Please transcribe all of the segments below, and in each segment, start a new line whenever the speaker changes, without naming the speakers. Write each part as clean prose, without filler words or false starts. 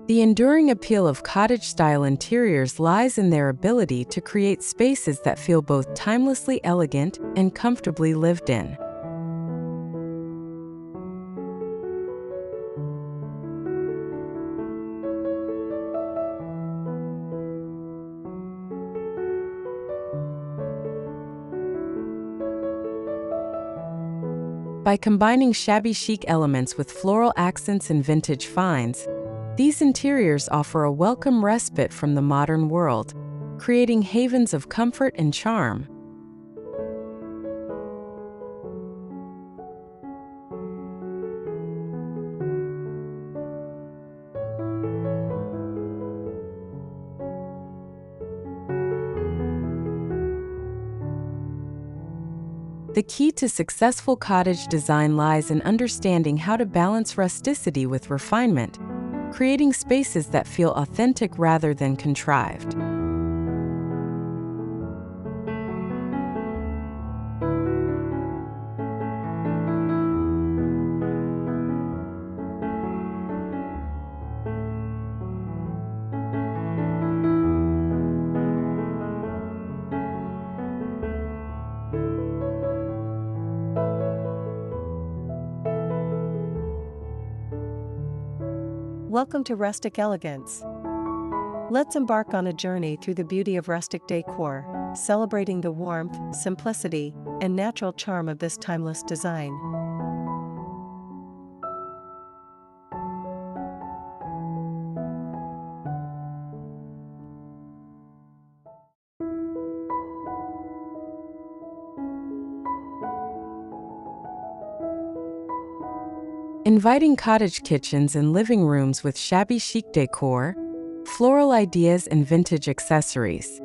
The enduring appeal of cottage-style interiors lies in their ability to create spaces that feel both timelessly elegant and comfortably lived in. By combining shabby chic elements with floral accents and vintage finds, these interiors offer a welcome respite from the modern world, creating havens of comfort and charm. The key to successful cottage design lies in understanding how to balance rusticity with refinement, creating spaces that feel authentic rather than contrived.
Welcome to Rustic Elegance. Let's embark on a journey through the beauty of rustic decor, celebrating the warmth, simplicity, and natural charm of this timeless design.
Inviting cottage kitchens and living rooms with shabby chic decor, floral ideas, and vintage accessories.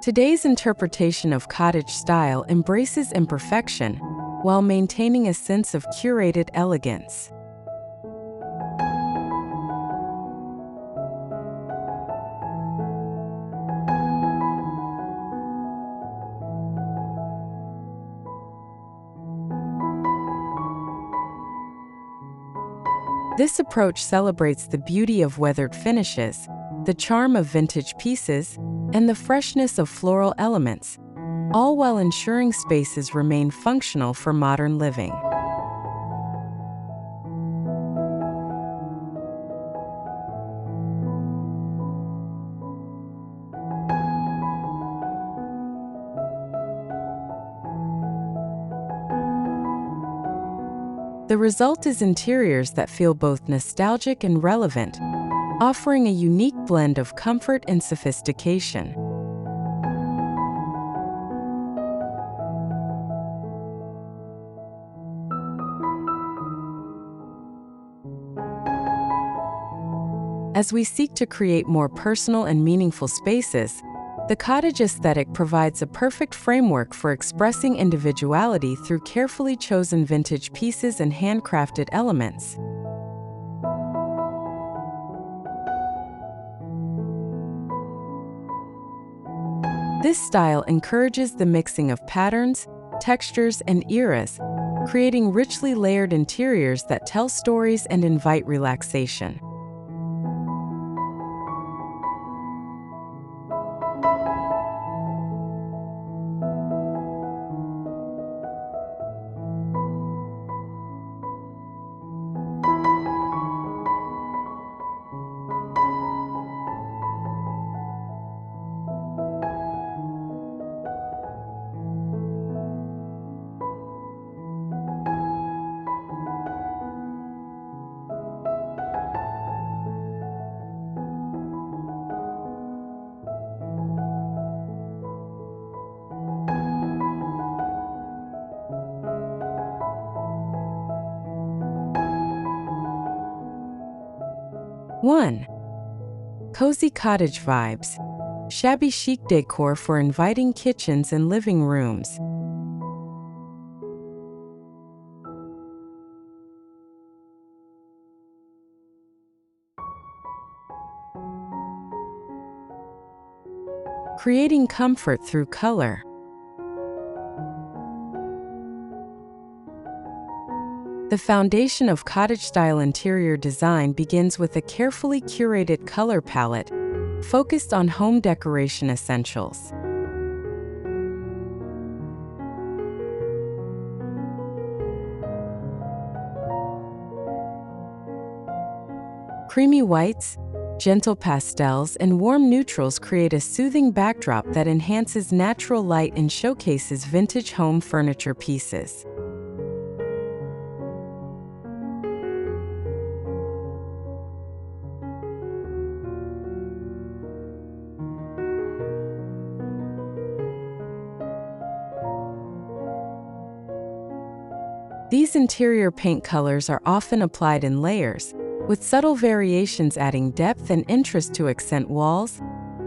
Today's interpretation of cottage style embraces imperfection while maintaining a sense of curated elegance. This approach celebrates the beauty of weathered finishes, the charm of vintage pieces, and the freshness of floral elements, all while ensuring spaces remain functional for modern living. The result is interiors that feel both nostalgic and relevant, offering a unique blend of comfort and sophistication. As we seek to create more personal and meaningful spaces, the cottage aesthetic provides a perfect framework for expressing individuality through carefully chosen vintage pieces and handcrafted elements. This style encourages the mixing of patterns, textures, and eras, creating richly layered interiors that tell stories and invite relaxation. One, cozy cottage vibes, shabby chic decor for inviting kitchens and living rooms. creating comfort through color. The foundation of cottage-style interior design begins with a carefully curated color palette focused on home decoration essentials. Creamy whites, gentle pastels, and warm neutrals create a soothing backdrop that enhances natural light and showcases vintage home furniture pieces. These interior paint colors are often applied in layers, with subtle variations adding depth and interest to accent walls,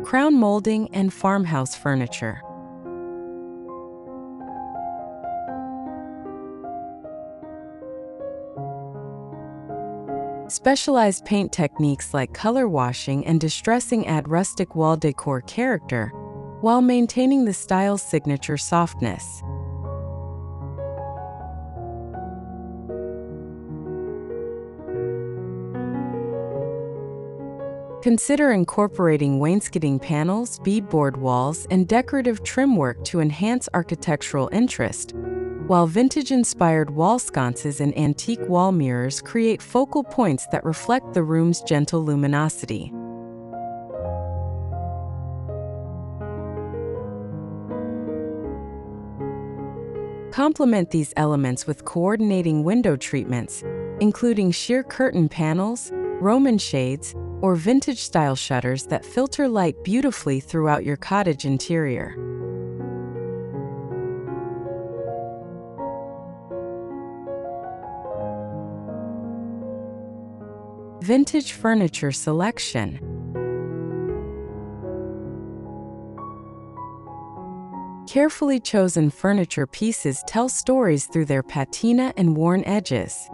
crown molding, and farmhouse furniture. Specialized paint techniques like color washing and distressing add rustic wall decor character, while maintaining the style's signature softness. Consider incorporating wainscoting panels, beadboard walls, and decorative trim work to enhance architectural interest, while vintage-inspired wall sconces and antique wall mirrors create focal points that reflect the room's gentle luminosity. Complement these elements with coordinating window treatments, including sheer curtain panels, Roman shades, or vintage-style shutters that filter light beautifully throughout your cottage interior. Vintage furniture selection. Carefully chosen furniture pieces tell stories through their patina and worn edges.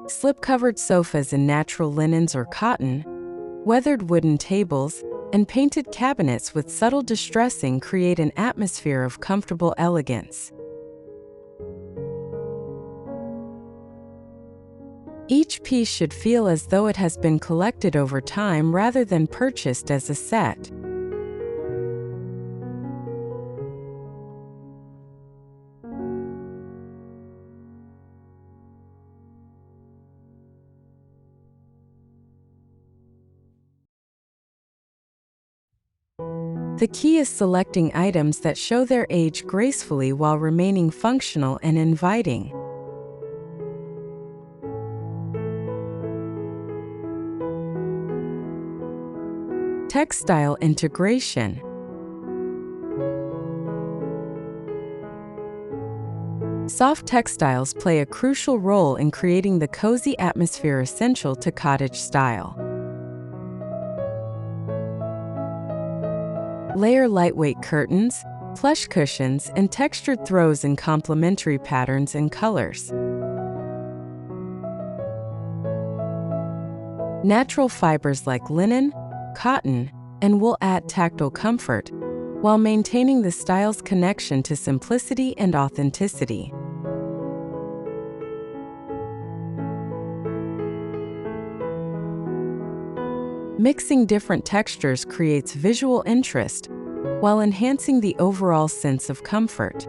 Slip-covered sofas in natural linens or cotton, weathered wooden tables, and painted cabinets with subtle distressing create an atmosphere of comfortable elegance. Each piece should feel as though it has been collected over time rather than purchased as a set. The key is selecting items that show their age gracefully while remaining functional and inviting. Textile integration. Soft textiles play a crucial role in creating the cozy atmosphere essential to cottage style. Layer lightweight curtains, plush cushions, and textured throws in complementary patterns and colors. Natural fibers like linen, cotton, and wool add tactile comfort, while maintaining the style's connection to simplicity and authenticity. Mixing different textures creates visual interest, while enhancing the overall sense of comfort.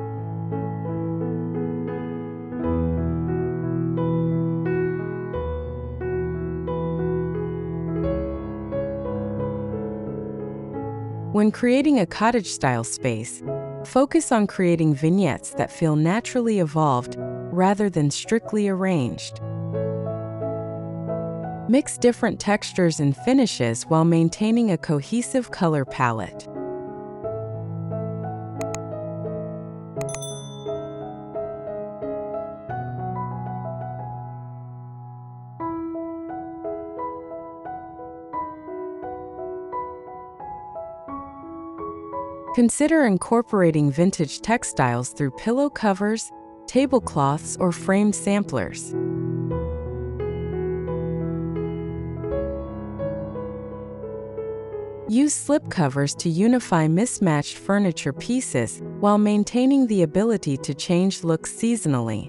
When creating a cottage-style space, focus on creating vignettes that feel naturally evolved rather than strictly arranged. Mix different textures and finishes while maintaining a cohesive color palette. Consider incorporating vintage textiles through pillow covers, tablecloths, or framed samplers. Use slipcovers to unify mismatched furniture pieces while maintaining the ability to change looks seasonally.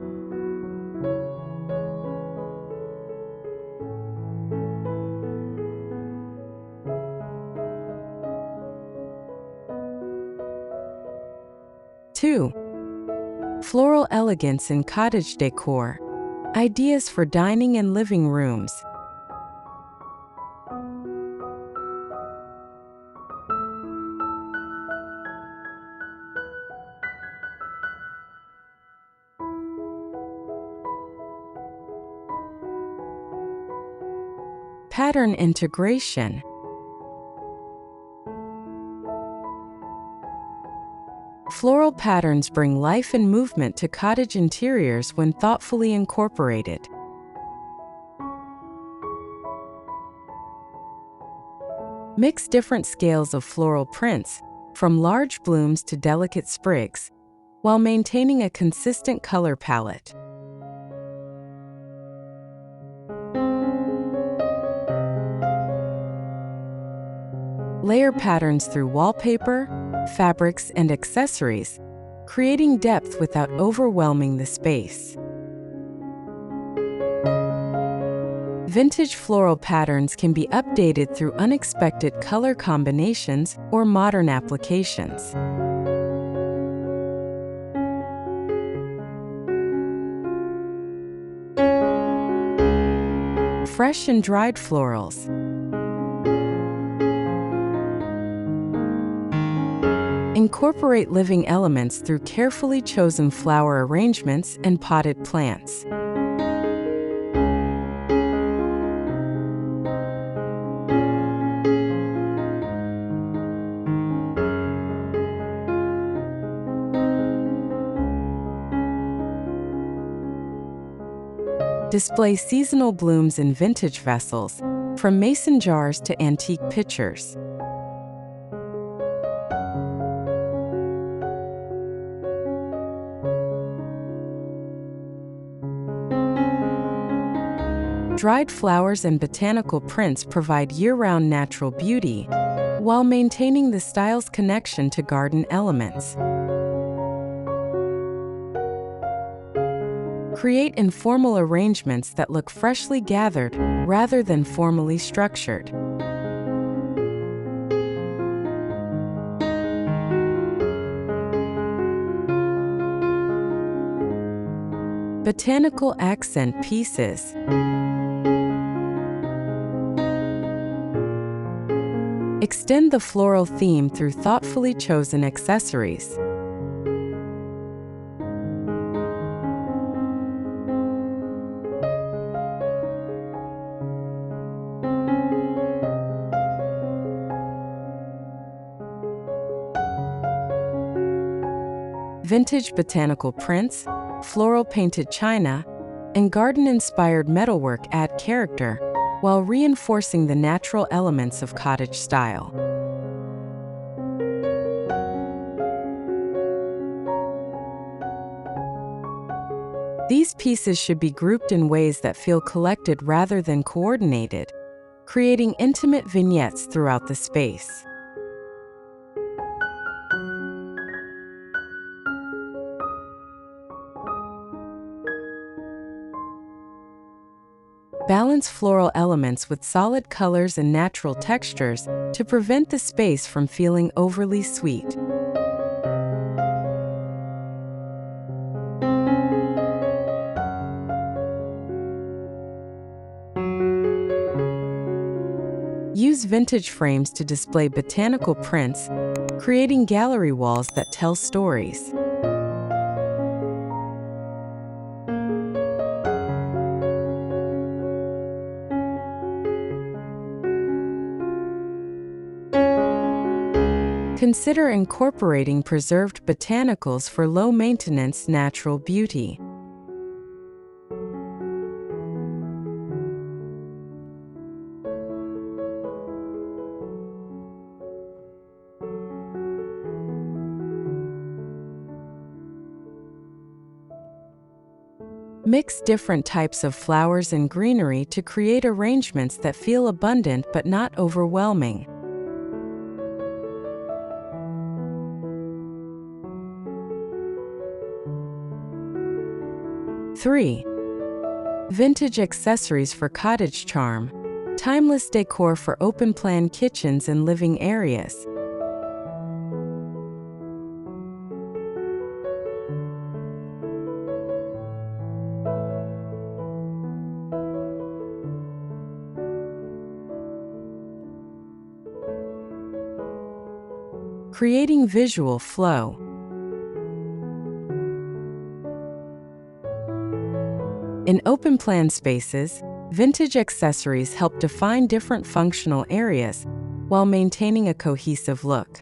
Two, floral elegance in cottage decor. Ideas for dining and living rooms. Pattern integration. Floral patterns bring life and movement to cottage interiors when thoughtfully incorporated. Mix different scales of floral prints, from large blooms to delicate sprigs, while maintaining a consistent color palette. Layer patterns through wallpaper, fabrics, and accessories, creating depth without overwhelming the space. Vintage floral patterns can be updated through unexpected color combinations or modern applications. Fresh and dried florals. Incorporate living elements through carefully chosen flower arrangements and potted plants. Display seasonal blooms in vintage vessels, from mason jars to antique pitchers. Dried flowers and botanical prints provide year-round natural beauty, while maintaining the style's connection to garden elements. Create informal arrangements that look freshly gathered rather than formally structured. Botanical accent pieces. Extend the floral theme through thoughtfully chosen accessories. Vintage botanical prints, floral painted china, and garden-inspired metalwork add character, while reinforcing the natural elements of cottage style. These pieces should be grouped in ways that feel collected rather than coordinated, creating intimate vignettes throughout the space. Balance floral elements with solid colors and natural textures to prevent the space from feeling overly sweet. Use vintage frames to display botanical prints, creating gallery walls that tell stories. Consider incorporating preserved botanicals for low-maintenance natural beauty. Mix different types of flowers and greenery to create arrangements that feel abundant but not overwhelming. 3. Vintage accessories for cottage charm. Timeless decor for open-plan kitchens and living areas. Creating visual flow. In open-plan spaces, vintage accessories help define different functional areas while maintaining a cohesive look.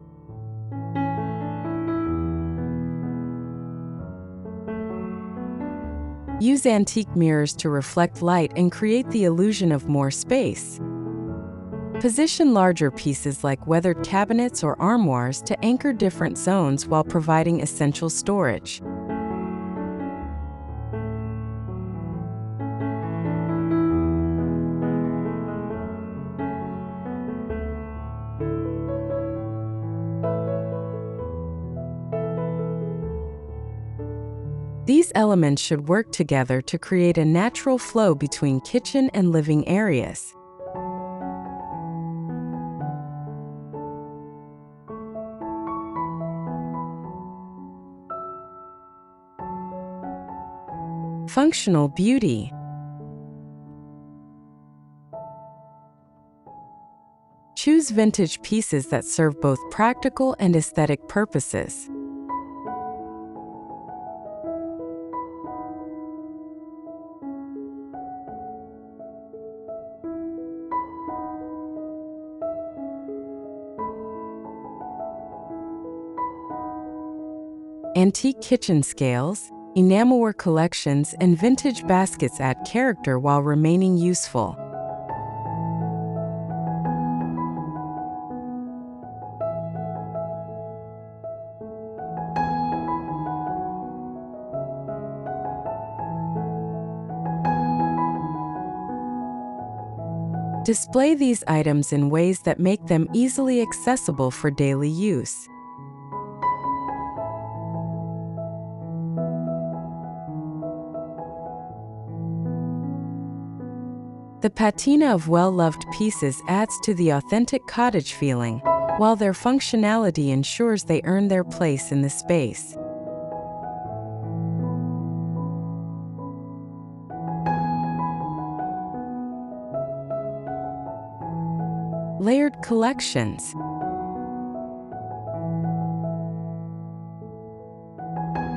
Use antique mirrors to reflect light and create the illusion of more space. Position larger pieces like weathered cabinets or armoires to anchor different zones while providing essential storage. These elements should work together to create a natural flow between kitchen and living areas. Functional beauty. Choose vintage pieces that serve both practical and aesthetic purposes. Antique kitchen scales, enamelware collections, and vintage baskets add character while remaining useful. Display these items in ways that make them easily accessible for daily use. The patina of well-loved pieces adds to the authentic cottage feeling, while their functionality ensures they earn their place in the space. Layered collections.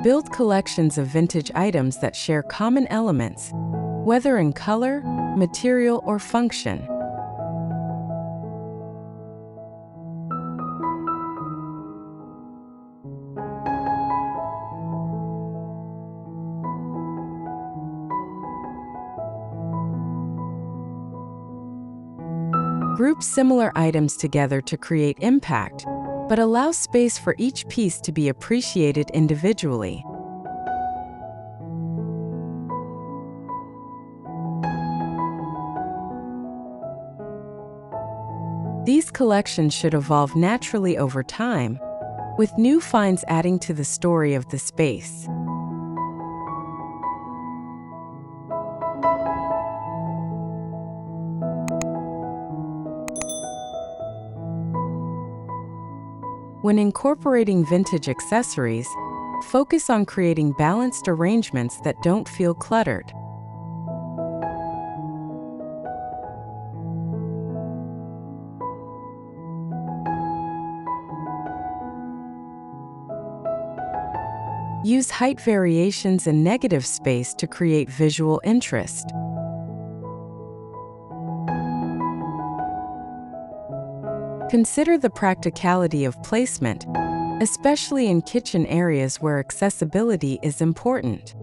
Build collections of vintage items that share common elements, whether in color, material, or function. Group similar items together to create impact, but allow space for each piece to be appreciated individually. These collections should evolve naturally over time, with new finds adding to the story of the space. When incorporating vintage accessories, focus on creating balanced arrangements that don't feel cluttered. Use height variations and negative space to create visual interest. Consider the practicality of placement, especially in kitchen areas where accessibility is important.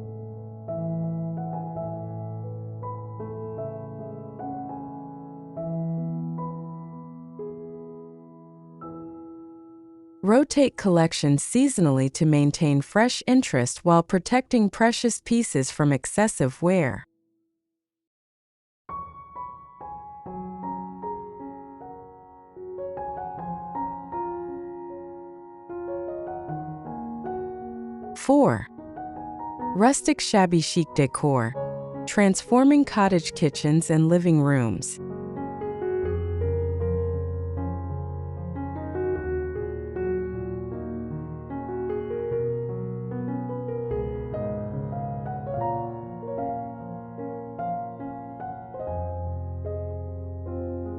Rotate collections seasonally to maintain fresh interest while protecting precious pieces from excessive wear. Four, Rustic Shabby Chic Decor, transforming cottage kitchens and living rooms.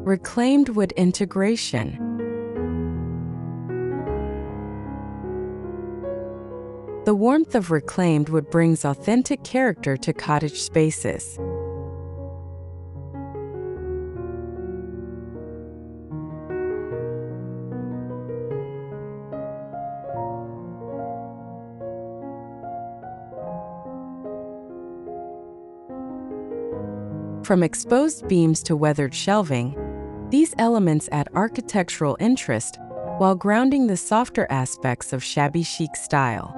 Reclaimed wood integration. The warmth of reclaimed wood brings authentic character to cottage spaces. From exposed beams to weathered shelving, these elements add architectural interest while grounding the softer aspects of shabby chic style.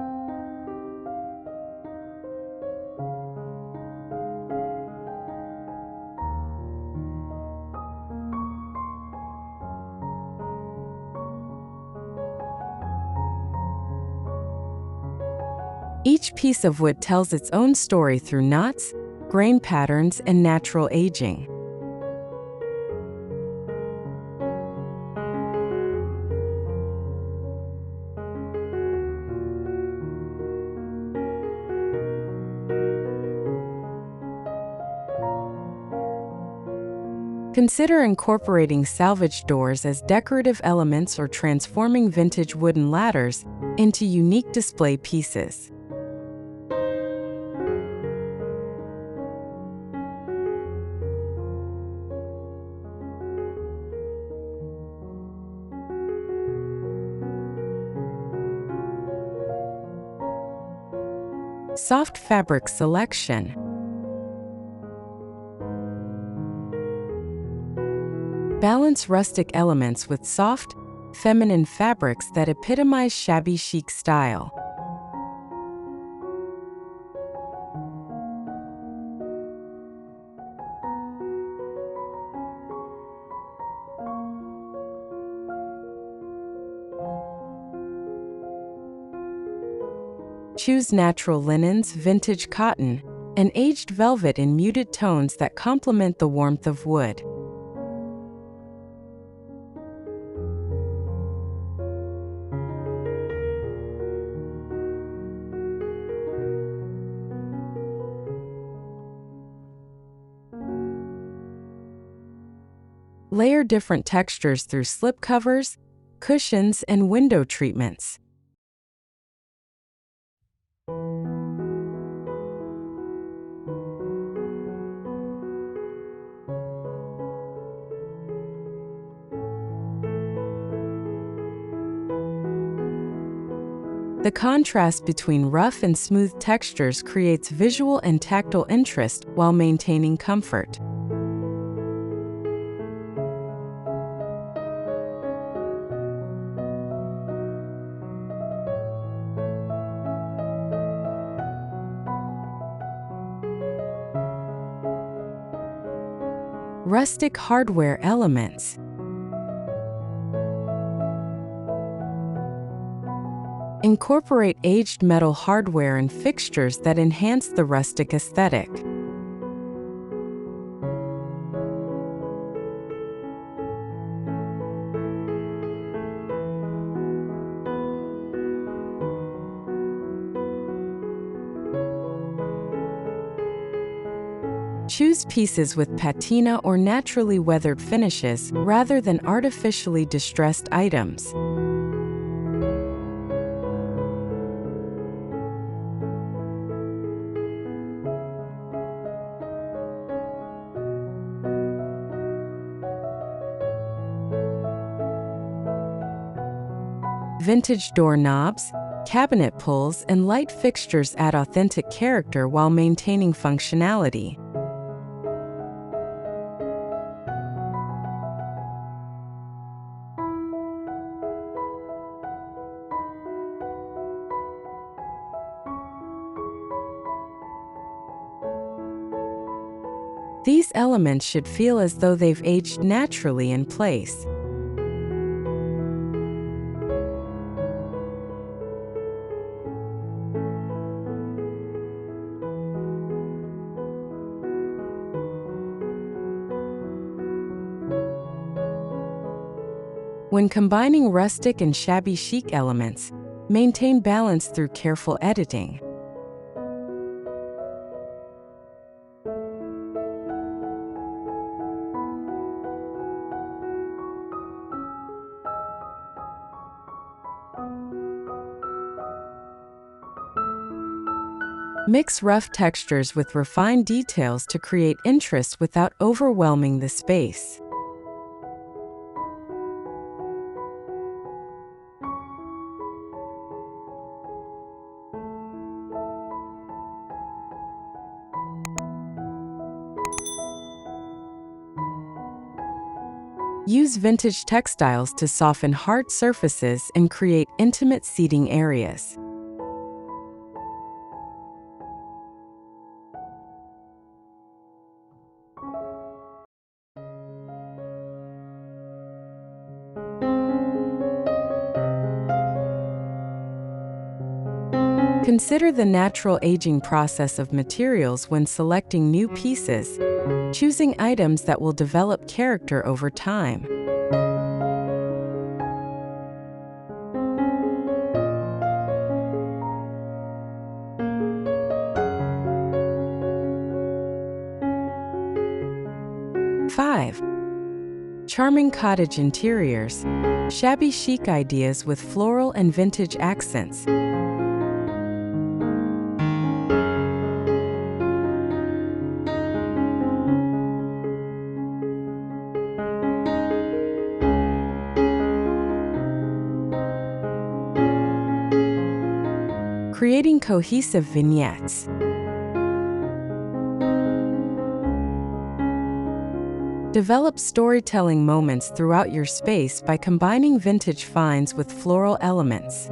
Each piece of wood tells its own story through knots, grain patterns, and natural aging. Consider incorporating salvage doors as decorative elements or transforming vintage wooden ladders into unique display pieces. Soft fabric selection. Balance rustic elements with soft, feminine fabrics that epitomize shabby chic style. Choose natural linens, vintage cotton, and aged velvet in muted tones that complement the warmth of wood. Layer different textures through slipcovers, cushions, and window treatments. The contrast between rough and smooth textures creates visual and tactile interest while maintaining comfort. Rustic hardware elements. Incorporate aged metal hardware and fixtures that enhance the rustic aesthetic. Choose pieces with patina or naturally weathered finishes rather than artificially distressed items. Vintage doorknobs, cabinet pulls, and light fixtures add authentic character while maintaining functionality. These elements should feel as though they've aged naturally in place. When combining rustic and shabby chic elements, maintain balance through careful editing. Mix rough textures with refined details to create interest without overwhelming the space. Use vintage textiles to soften hard surfaces and create intimate seating areas. Consider the natural aging process of materials when selecting new pieces, choosing items that will develop character over time. Five, charming cottage interiors, shabby chic ideas with floral and vintage accents. Creating cohesive vignettes. Develop storytelling moments throughout your space by combining vintage finds with floral elements.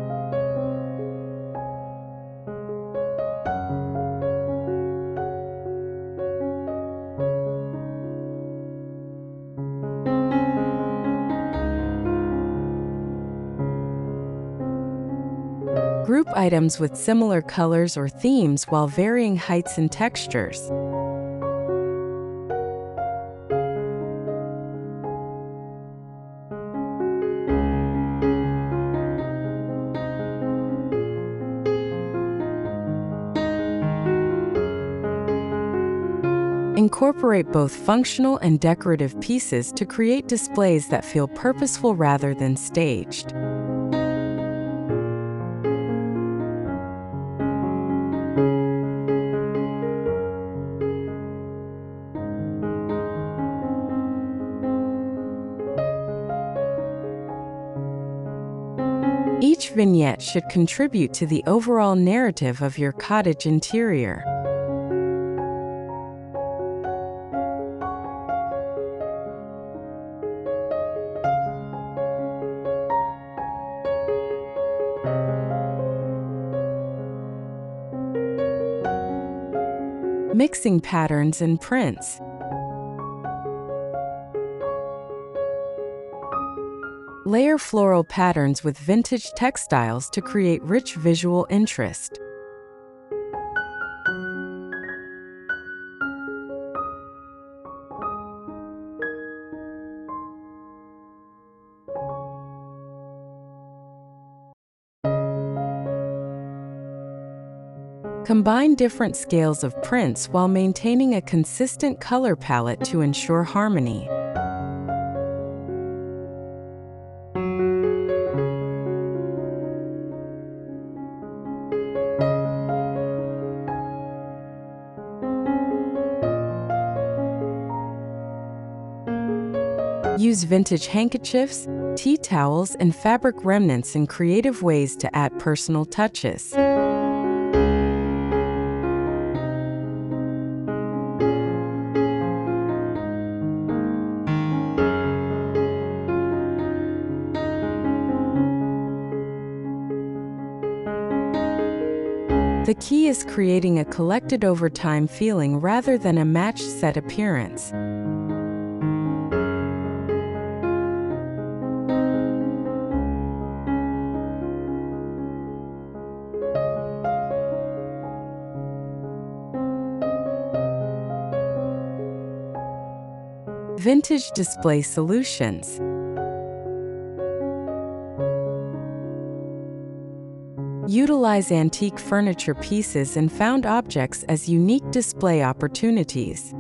Group items with similar colors or themes while varying heights and textures. Incorporate both functional and decorative pieces to create displays that feel purposeful rather than staged. Each vignette should contribute to the overall narrative of your cottage interior. Mixing patterns and prints. Layer floral patterns with vintage textiles to create rich visual interest. Combine different scales of prints while maintaining a consistent color palette to ensure harmony. Use vintage handkerchiefs, tea towels, and fabric remnants in creative ways to add personal touches. The key is creating a collected over time feeling rather than a matched set appearance. Vintage display solutions. Utilize antique furniture pieces and found objects as unique display opportunities.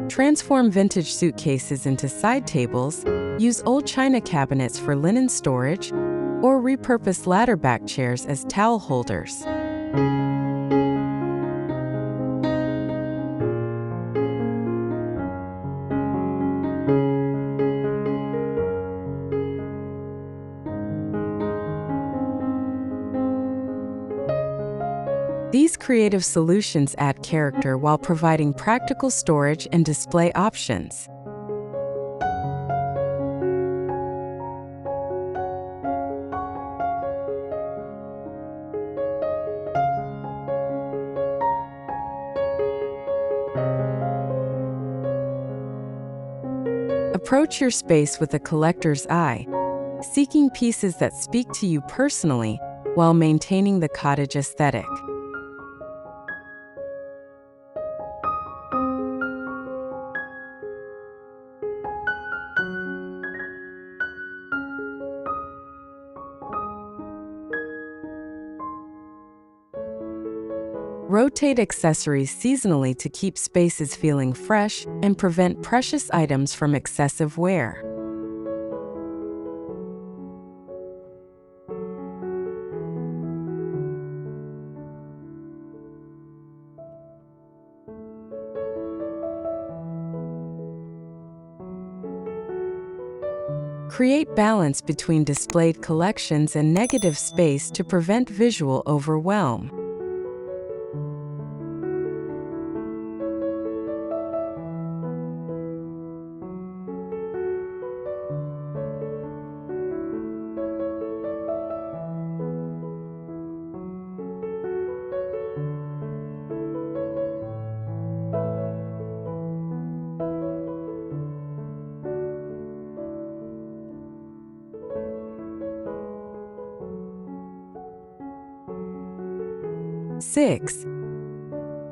Transform vintage suitcases into side tables, use old china cabinets for linen storage, or repurpose ladder-back chairs as towel holders. These creative solutions add character while providing practical storage and display options. Approach your space with a collector's eye, seeking pieces that speak to you personally while maintaining the cottage aesthetic. Rotate accessories seasonally to keep spaces feeling fresh and prevent precious items from excessive wear. Create balance between displayed collections and negative space to prevent visual overwhelm. Six.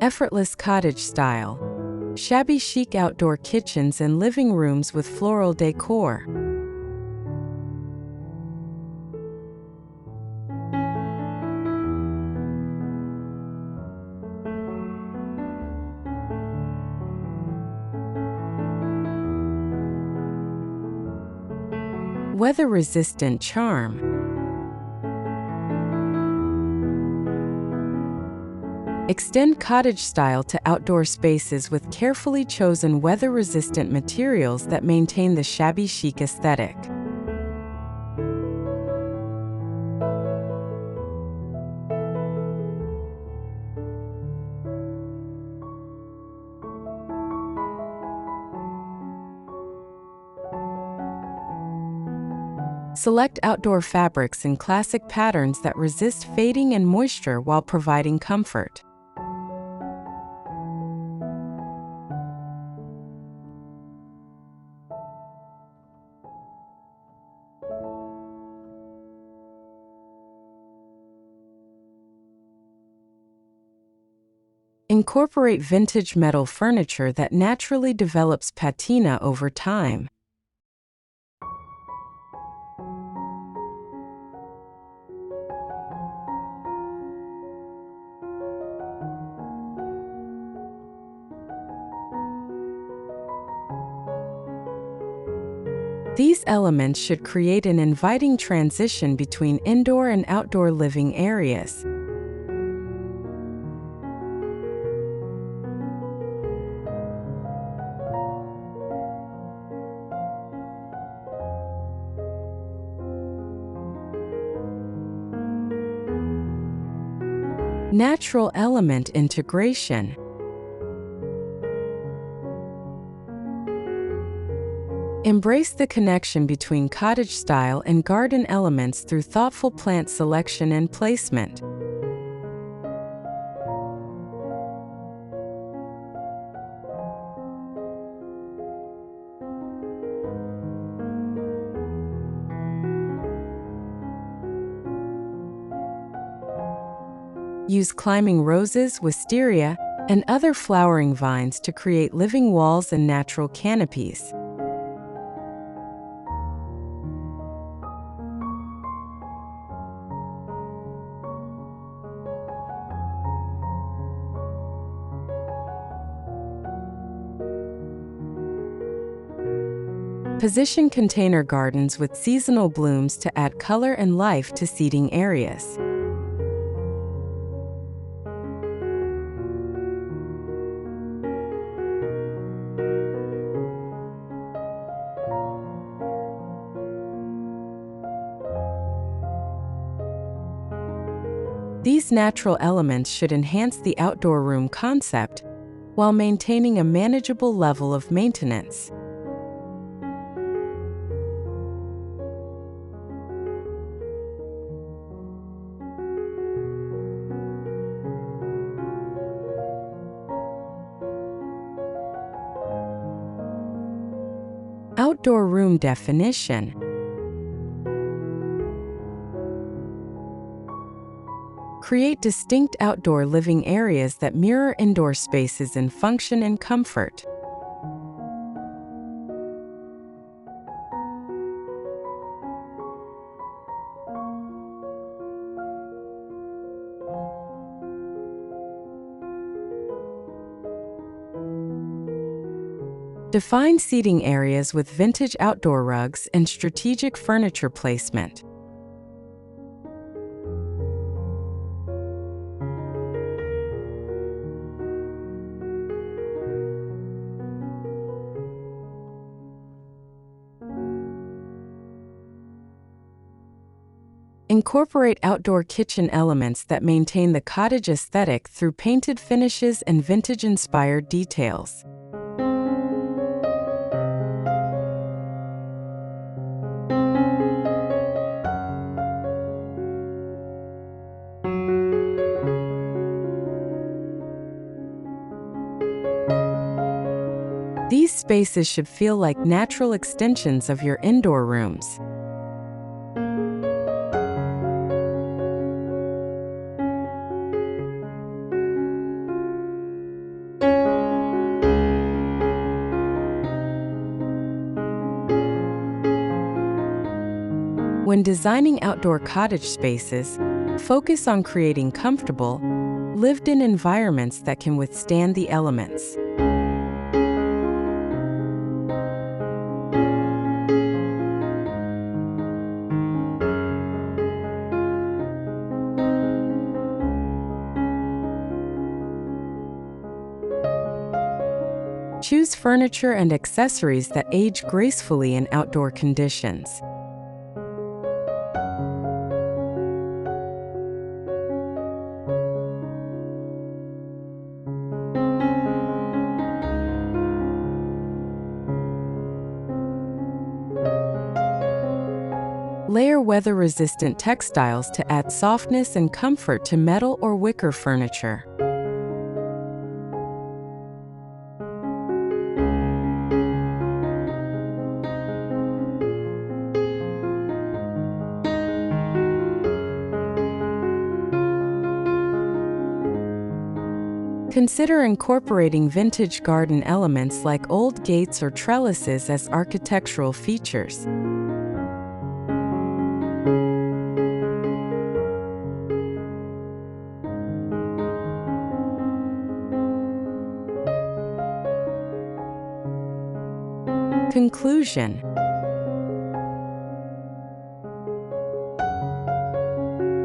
Effortless Cottage-Style. Shabby chic outdoor kitchens and living rooms with floral decor. Weather-resistant charm. Extend cottage style to outdoor spaces with carefully chosen weather-resistant materials that maintain the shabby chic aesthetic. Select outdoor fabrics in classic patterns that resist fading and moisture while providing comfort. Incorporate vintage metal furniture that naturally develops patina over time. These elements should create an inviting transition between indoor and outdoor living areas. Natural element integration. Embrace the connection between cottage style and garden elements through thoughtful plant selection and placement. Use climbing roses, wisteria, and other flowering vines to create living walls and natural canopies. Position container gardens with seasonal blooms to add color and life to seating areas. These natural elements should enhance the outdoor room concept while maintaining a manageable level of maintenance. Outdoor room definition. Create distinct outdoor living areas that mirror indoor spaces in function and comfort. Define seating areas with vintage outdoor rugs and strategic furniture placement. Incorporate outdoor kitchen elements that maintain the cottage aesthetic through painted finishes and vintage-inspired details. These spaces should feel like natural extensions of your indoor rooms. When designing outdoor cottage spaces, focus on creating comfortable, lived-in environments that can withstand the elements. Choose furniture and accessories that age gracefully in outdoor conditions. Layer weather-resistant textiles to add softness and comfort to metal or wicker furniture. Consider incorporating vintage garden elements like old gates or trellises as architectural features. Conclusion.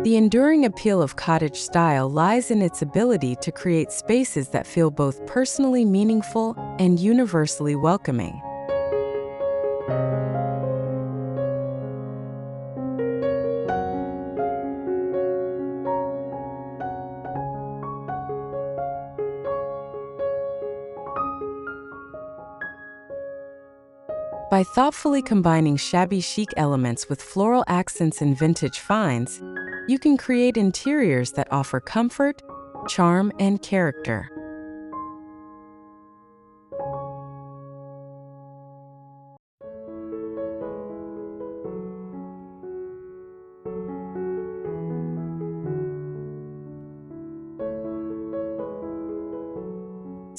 The enduring appeal of cottage style lies in its ability to create spaces that feel both personally meaningful and universally welcoming. By thoughtfully combining shabby chic elements with floral accents and vintage finds, you can create interiors that offer comfort, charm, and character.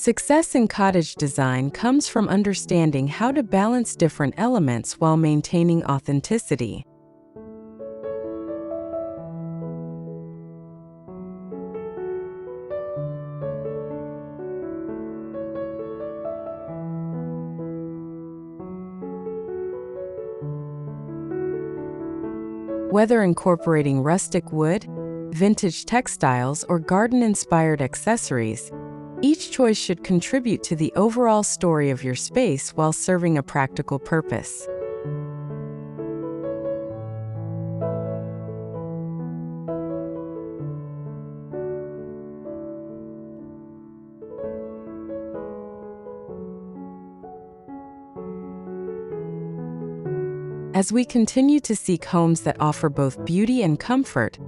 Success in cottage design comes from understanding how to balance different elements while maintaining authenticity. Whether incorporating rustic wood, vintage textiles, or garden-inspired accessories, each choice should contribute to the overall story of your space while serving a practical purpose. As we continue to seek homes that offer both beauty and comfort,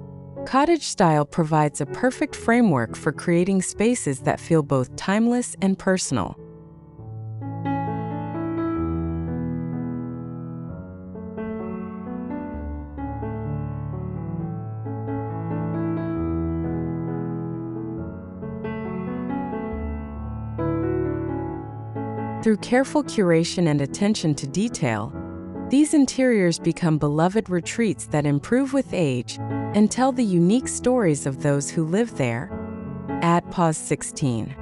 Cottage-Style provides a perfect framework for creating spaces that feel both timeless and personal. Through careful curation and attention to detail, these interiors become beloved retreats that improve with age and tell the unique stories of those who live there. Add pause 16.